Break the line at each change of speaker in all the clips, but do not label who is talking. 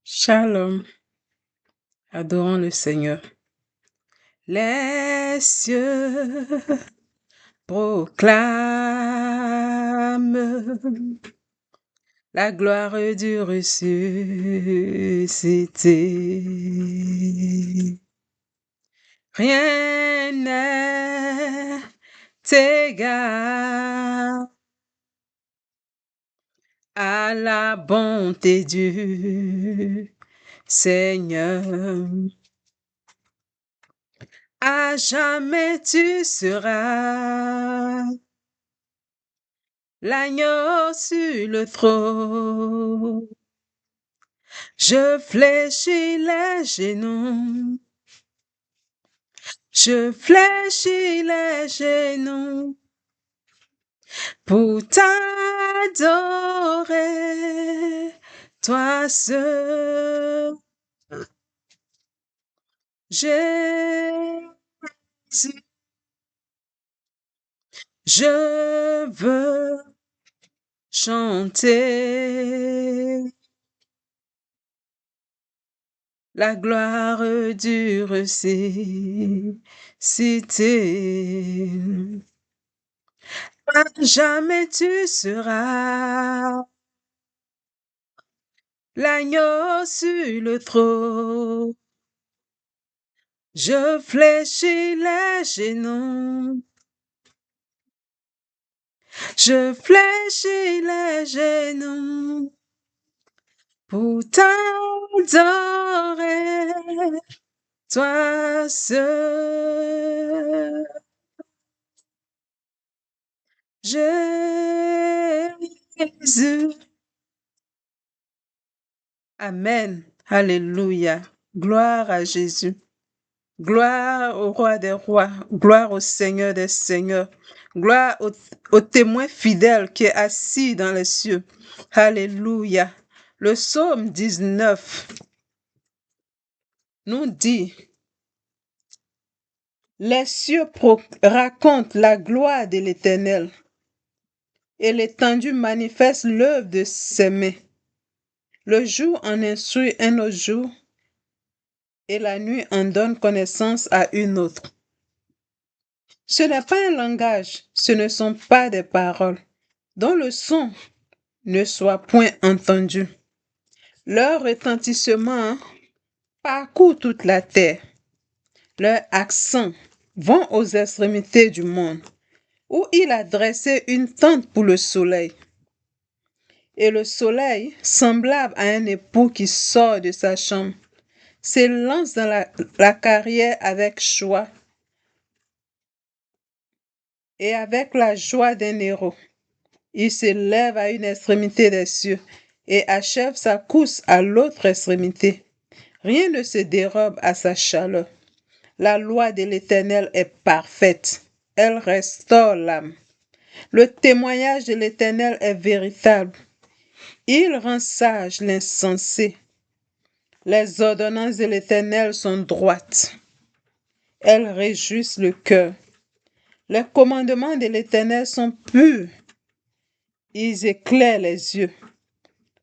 Shalom, adorons le Seigneur. Les cieux proclament la gloire du ressuscité. Rien n'est égal à la bonté du Seigneur. À jamais tu seras l'agneau sur le trône. Je fléchis les genoux. Je fléchis les genoux pour t'adorer, toi seul. Jésus, je veux chanter la gloire du ressuscité. À jamais tu seras l'agneau sur le trône. Je fléchis les genoux. Je fléchis les genoux pour t'adorer, toi seul. Jésus. Amen. Alléluia. Gloire à Jésus. Gloire au roi des rois. Gloire au Seigneur des seigneurs. Gloire au témoin fidèle qui est assis dans les cieux. Alléluia. Le psaume 19 nous dit, les cieux racontent la gloire de l'Éternel et l'étendue manifeste l'œuvre de ses mains. Le jour en instruit un autre jour et la nuit en donne connaissance à une autre. Ce n'est pas un langage, ce ne sont pas des paroles, dont le son ne soit point entendu. Leur retentissement parcourt toute la terre. Leurs accents vont aux extrémités du monde, où il a dressé une tente pour le soleil. Et le soleil, semblable à un époux qui sort de sa chambre, s'élance dans la carrière avec joie et avec la joie d'un héros. Il s'élève à une extrémité des cieux et achève sa course à l'autre extrémité. Rien ne se dérobe à sa chaleur. La loi de l'Éternel est parfaite. Elle restaure l'âme. Le témoignage de l'Éternel est véritable. Il rend sage l'insensé. Les ordonnances de l'Éternel sont droites. Elles réjouissent le cœur. Les commandements de l'Éternel sont purs. Ils éclairent les yeux.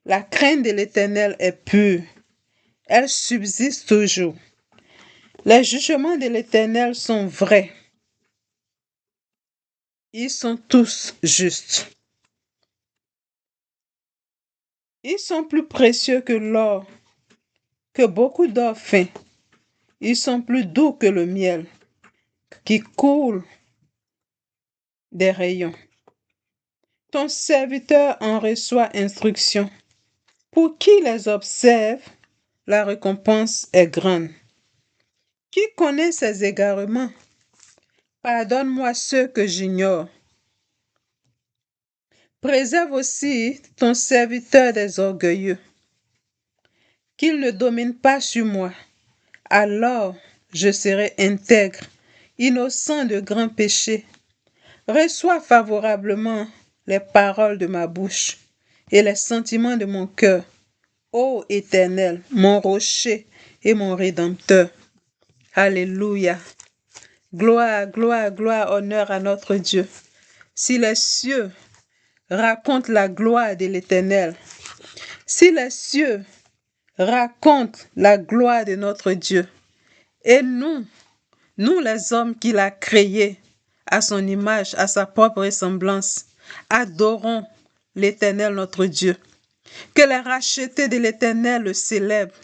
La crainte de l'Éternel est pure. Elle subsiste toujours. Les jugements de l'Éternel sont vrais. Ils sont tous justes. Ils sont plus précieux que l'or, que beaucoup d'or fin. Ils sont plus doux que le miel qui coule des rayons. Ton serviteur en reçoit instruction. Pour qui les observe, la récompense est grande. Qui connaît ses égarements? Pardonne-moi ceux que j'ignore. Préserve aussi ton serviteur des orgueilleux, qu'il ne domine pas sur moi. Alors je serai intègre, innocent de grands péchés. Reçois favorablement les paroles de ma bouche et les sentiments de mon cœur, ô Éternel, mon rocher et mon rédempteur. Alléluia. Gloire, gloire, gloire, honneur à notre Dieu. Si les cieux racontent la gloire de l'Éternel, si les cieux racontent la gloire de notre Dieu. Et nous les hommes qu'il a créés à son image, à sa propre ressemblance, adorons l'Éternel notre Dieu. Que les rachetés de l'Éternel le célèbrent.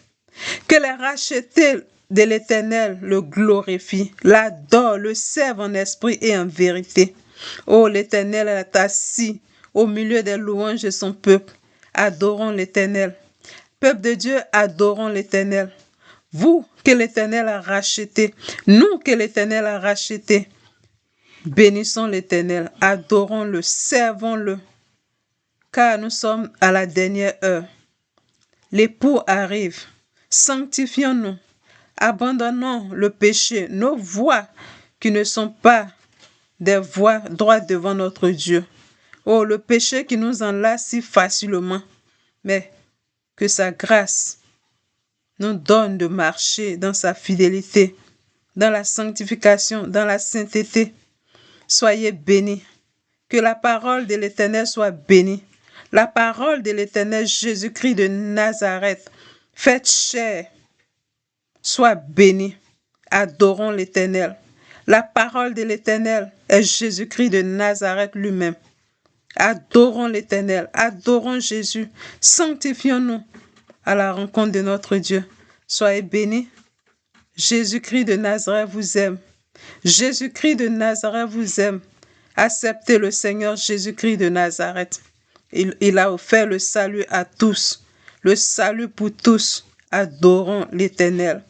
Que les rachetés de l'Éternel le glorifient, l'adorent, le servent en esprit et en vérité. Oh, l'Éternel est assis au milieu des louanges de son peuple. Adorons l'Éternel. Peuple de Dieu, adorons l'Éternel. Vous que l'Éternel a racheté, nous que l'Éternel a racheté, bénissons l'Éternel, adorons-le, servons-le, car nous sommes à la dernière heure. L'époux arrive. Sanctifions-nous, abandonnons le péché, nos voies qui ne sont pas des voies droites devant notre Dieu. Oh, le péché qui nous enlace si facilement, mais que sa grâce nous donne de marcher dans sa fidélité, dans la sanctification, dans la sainteté. Soyez bénis. Que la parole de l'Éternel soit bénie. La parole de l'Éternel Jésus-Christ de Nazareth, faites chair, soit bénie. Adorons l'Éternel. La parole de l'Éternel est Jésus-Christ de Nazareth lui-même. Adorons l'Éternel, adorons Jésus, sanctifions-nous à la rencontre de notre Dieu. Soyez bénis. Jésus-Christ de Nazareth vous aime. Jésus-Christ de Nazareth vous aime. Acceptez le Seigneur Jésus-Christ de Nazareth. Il a offert le salut à tous, le salut pour tous. Adorons l'Éternel.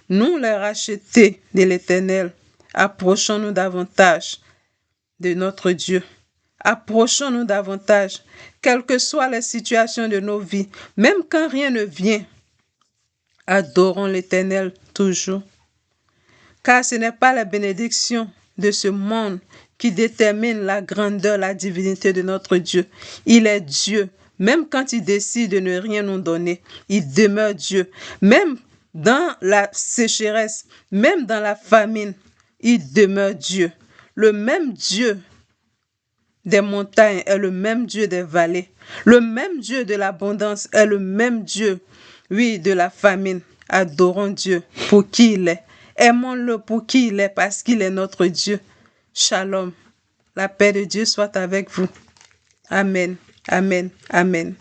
Nous, les rachetés de l'Éternel, approchons-nous davantage de notre Dieu. Approchons-nous davantage, quelles que soient les situations de nos vies, même quand rien ne vient. Adorons l'Éternel toujours. Car ce n'est pas la bénédiction de ce monde qui détermine la grandeur, la divinité de notre Dieu. Il est Dieu. Même quand il décide de ne rien nous donner, il demeure Dieu. Même dans la sécheresse, même dans la famine, il demeure Dieu. Le même Dieu des montagnes est le même Dieu des vallées. Le même Dieu de l'abondance est le même Dieu, oui, de la famine. Adorons Dieu pour qui il est. Aimons-le pour qui il est, parce qu'il est notre Dieu. Shalom. La paix de Dieu soit avec vous. Amen. Amen. Amen.